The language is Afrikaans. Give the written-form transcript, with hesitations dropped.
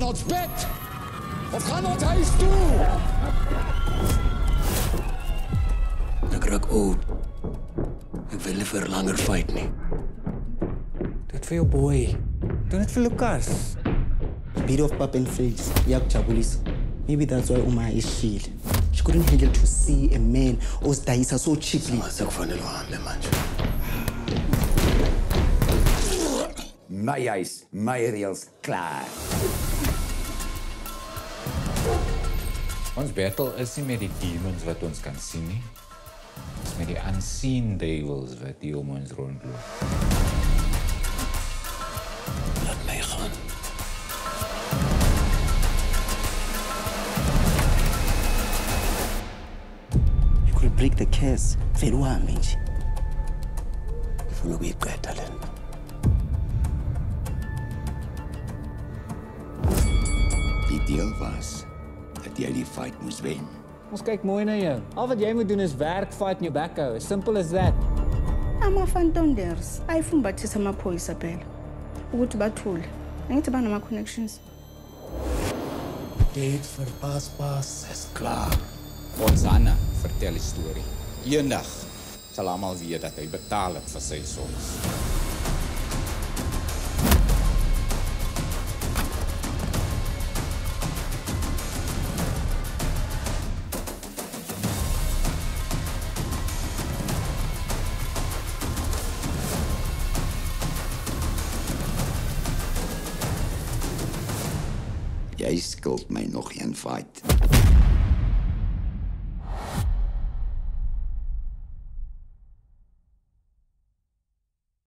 gaan ons bed of gaan ons huis toe? Ek raak oud. Ek wil nie vir langer fight nie. Do it for your boy. Do it for Lucas. Bit of pap and face. Yakujabulisa. Maybe that's why Uma is shield. She couldn't handle to see a man ozidayisa so cheaply. Sekufanele uhambe manje. My huis, my reels, klaar. Ons battle is nie met die demons wat ons kan sien nie. Dit is met die unseen devils wat hier om ons rondloop. Laat my gaan. You could break the curse. Vele uhambe nje. Ngifuna ukuyiqeda lento. Die deel was dat jy die fight moes wen. Ons kyk mooi na jou. Al wat jy moet doen is werk, fight in your back out. As simple as that. Ama-fantonders ayifumbathisa amaphoyisa phela ukuthi bathule. Angithi banama-connections. Dit vir Paspas is klaar. Ons Anna vertel die storie. Eendag sal almal weet dat hy betaal het vir sy sondes. Jy skuld my nog een fight.